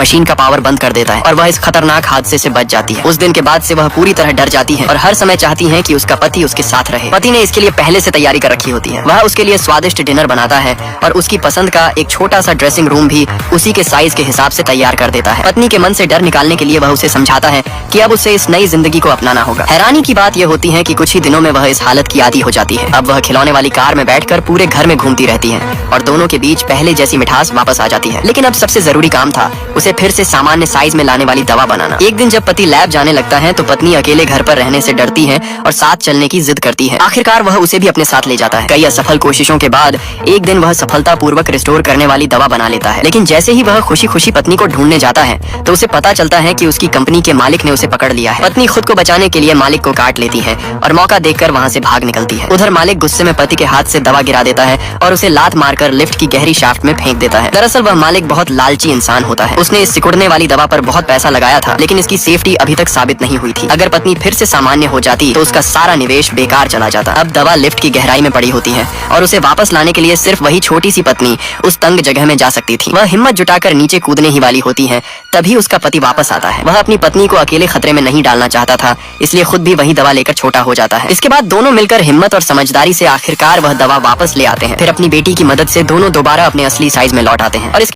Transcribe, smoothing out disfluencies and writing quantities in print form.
Machine का power बंद कर देता है और वह इस खतरनाक हादसे से बच जाती है। उस दिन के बाद से वह पूरी तरह डर जाती है और हर समय चाहती है कि उसका पति उसके साथ रहे। पति ने इसके लिए पहले से तैयारी कर रखी होती है। वह उसके लिए स्वादिष्ट डिनर बनाता है और उसकी पसंद का एक छोटा सा ड्रेसिंग रूम भी उसी के साइज के हिसाब से तैयार कर देता है। पत्नी के मन से डर निकालने के लिए वह उसे समझाता है कि अब उसे इस नई जिंदगी को अपनाना होगा। हैरानी की बात यह होती है कि कुछ ही दिनों में वह इस हालत की आदी हो जाती है। अब वह खिलौने वाली कार में बैठकर पूरे घर में घूमती रहती है और दोनों के बीच पहले जैसी मिठास वापस आ जाती है। लेकिन अब सबसे जरूरी काम था उसे फिर से सामान्य साइज में लाने वाली दवा बनाना। एक दिन जब पति लैब जाने लगता है तो पत्नी अकेले घर पर रहने से डरती है और साथ चलने की जिद करती है। आखिरकार वह उसे भी अपने साथ ले जाता है। कई असफल कोशिशों के बाद एक दिन वह सफलतापूर्वक रिस्टोर करने वाली दवा बना लेता है। लेकिन जैसे ही वह खुशी खुशी पत्नी को ढूंढने जाता है तो उसे पता चलता है कि उसकी कंपनी के मालिक ने उसे पकड़ लिया है। पत्नी खुद को बचाने के लिए मालिक को काट लेती है और मौका देखकर वहां से भाग निकलती है। उधर मालिक गुस्से में पति के हाथ से दवा गिरा देता है और उसे लात मारकर लिफ्ट की गहरी शाफ्ट में फेंक देता है। दरअसल वह मालिक बहुत लालची इंसान होता है। उसने इस सिकुड़ने वाली दवा पर बहुत पैसा लगाया था, लेकिन इसकी सेफ्टी अभी तक साबित नहीं हुई थी। अगर पत्नी फिर से सामान्य हो जाती तो उसका सारा निवेश बेकार चला जाता। अब दवा लिफ्ट की गहराई में पड़ी होती है और उसे वापस लाने के लिए सिर्फ वही छोटी सी पत्नी उस तंग जगह में जा सकती थी। वह हिम्मत जुटाकर नीचे कूदने ही वाली होती है, तभी उसका पति वापस आता है। वह अपनी पत्नी को अकेले खतरे में नहीं डालना चाहता था, इसलिए खुद भी वही दवा लेकर छोटा हो जाता है। इसके बाद दोनों मिलकर हिम्मत और समझदारी से आखिरकार वह दवा वापस ले आते हैं। फिर अपनी बेटी की मदद से दोनों दोबारा अपने असली साइज में लौट आते हैं और